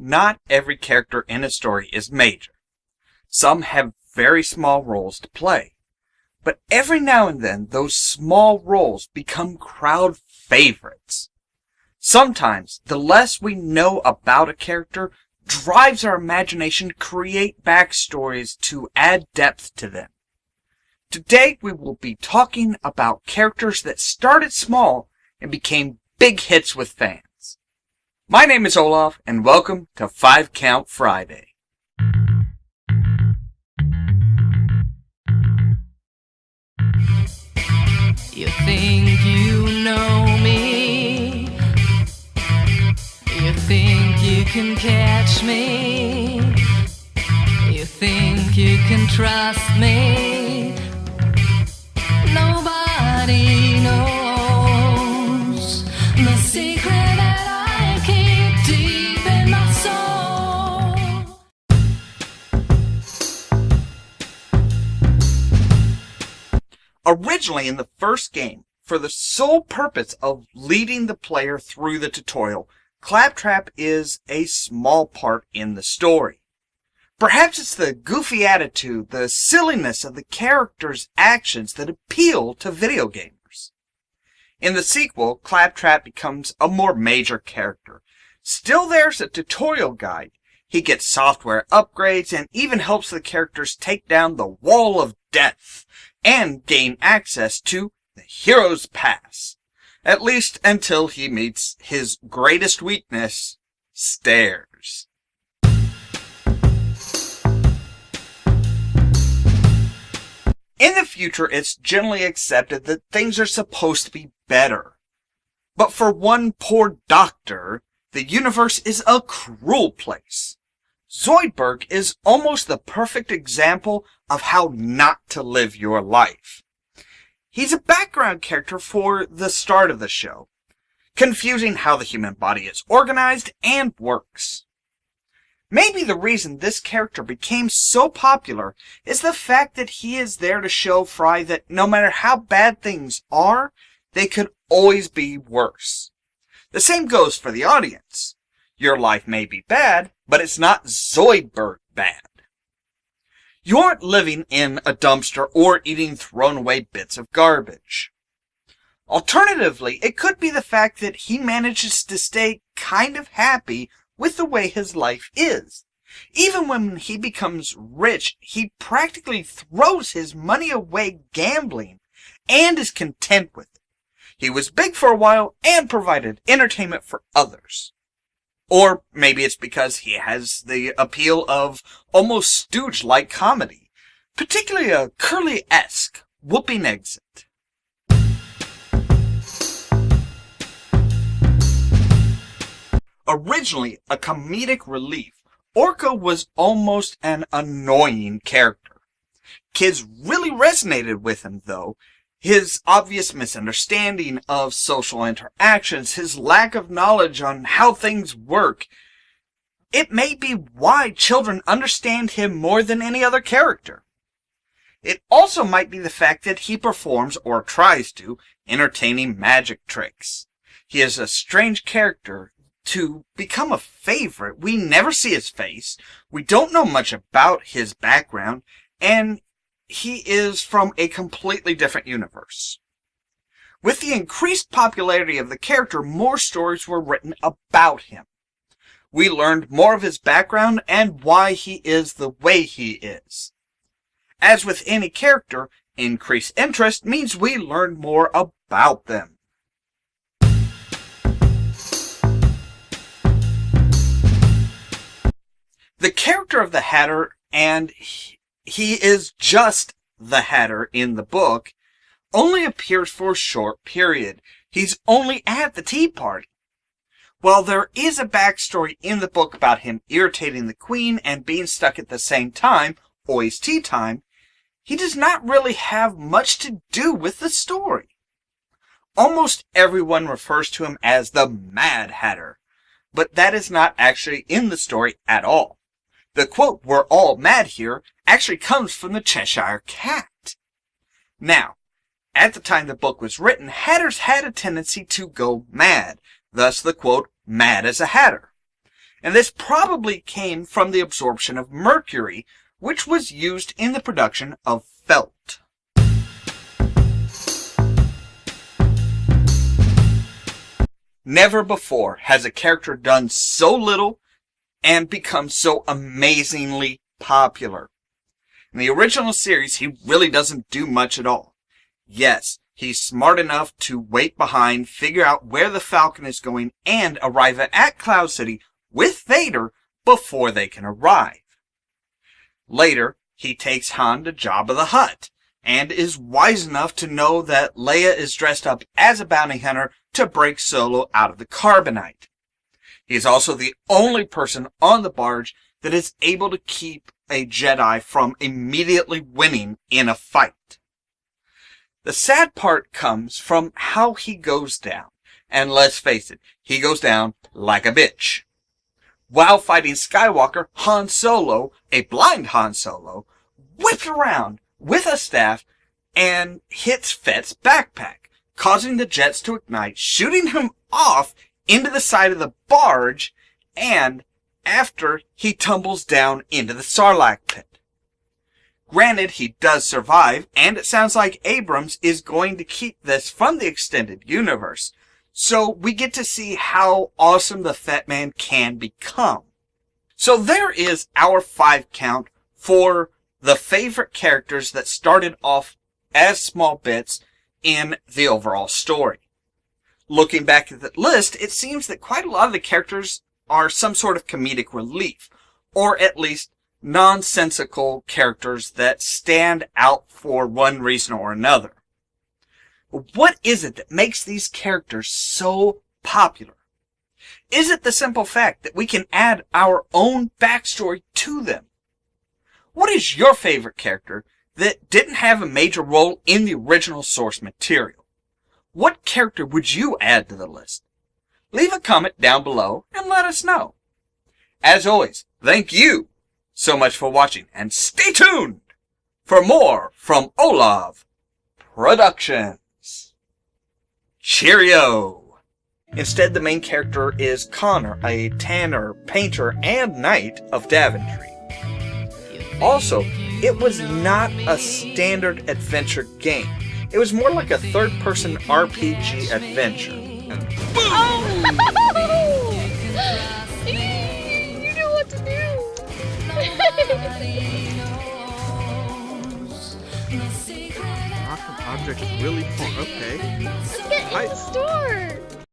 not every character in a story is major. Some have very small roles to play. But every now and then, those small roles become crowd favorites. Sometimes, the less we know about a character drives our imagination to create backstories to add depth to them. Today, we will be talking about characters that started small and became big hits with fans. My name is Ollamh, and welcome to 5 Count Friday. You think you know me. You think you can catch me. You think you can trust me. Nobody knows the secret that I keep deep in my soul. Originally in the first game, for the sole purpose of leading the player through the tutorial, Claptrap is a small part in the story. Perhaps it's the goofy attitude, the silliness of the character's actions that appeal to video gamers. In the sequel, Claptrap becomes a more major character. Still there's a tutorial guide. He gets software upgrades and even helps the characters take down the Wall of Death and gain access to the Hero's Pass. At least until he meets his greatest weakness, stairs. In the future, it's generally accepted that things are supposed to be better. But for one poor doctor, the universe is a cruel place. Zoidberg is almost the perfect example of how not to live your life. He's a background character for the start of the show, confusing how the human body is organized and works. Maybe the reason this character became so popular is the fact that he is there to show Fry that no matter how bad things are, they could always be worse. The same goes for the audience. Your life may be bad, but it's not Zoidberg bad. You aren't living in a dumpster or eating thrown away bits of garbage. Alternatively, it could be the fact that he manages to stay kind of happy with the way his life is. Even when he becomes rich, he practically throws his money away gambling and is content with it. He was big for a while and provided entertainment for others. Or maybe it's because he has the appeal of almost Stooge-like comedy, particularly a Curly-esque whooping exit. Originally a comedic relief, Orko was almost an annoying character. Kids really resonated with him, though. His obvious misunderstanding of social interactions, his lack of knowledge on how things work. It may be why children understand him more than any other character. It also might be the fact that he performs, or tries to, entertaining magic tricks. He is a strange character. To become a favorite, we never see his face, we don't know much about his background, and he is from a completely different universe. With the increased popularity of the character, more stories were written about him. We learned more of his background and why he is the way he is. As with any character, increased interest means we learn more about them. The character of the Hatter, and he is just the Hatter in the book, only appears for a short period. He's only at the tea party. While there is a backstory in the book about him irritating the Queen and being stuck at the same time, always tea time, he does not really have much to do with the story. Almost everyone refers to him as the Mad Hatter, but that is not actually in the story at all. The quote, "We're all mad here," actually comes from the Cheshire Cat. Now, at the time the book was written, Hatters had a tendency to go mad, thus the quote, "Mad as a Hatter." And this probably came from the absorption of mercury, which was used in the production of felt. Never before has a character done so little and become so amazingly popular. In the original series, he really doesn't do much at all. Yes, he's smart enough to wait behind, figure out where the Falcon is going, and arrive at Cloud City with Vader before they can arrive. Later, he takes Han to Jabba the Hutt, and is wise enough to know that Leia is dressed up as a bounty hunter to break Solo out of the carbonite. He is also the only person on the barge that is able to keep a Jedi from immediately winning in a fight. The sad part comes from how he goes down, and let's face it, he goes down like a bitch. While fighting Skywalker, Han Solo, a blind Han Solo, whipped around with a staff and hits Fett's backpack, causing the jets to ignite, shooting him off into the side of the barge, and after he tumbles down into the Sarlacc pit. Granted, he does survive, and it sounds like Abrams is going to keep this from the extended universe, so we get to see how awesome the Fett Man can become. So there is our 5 count for the favorite characters that started off as small bits in the overall story. Looking back at the list, it seems that quite a lot of the characters are some sort of comedic relief, or at least nonsensical characters that stand out for one reason or another. What is it that makes these characters so popular? Is it the simple fact that we can add our own backstory to them? What is your favorite character that didn't have a major role in the original source material? What character would you add to the list? Leave a comment down below and let us know. As always, thank you so much for watching, and stay tuned for more from Ollamh Productions. Cheerio! Instead, the main character is Connor, a tanner, painter, and knight of Daventry. Also, it was not a standard adventure game. It was more like a third-person RPG adventure. Oh! You know what to do! Awesome object is really fun. Okay. Let's get in the store!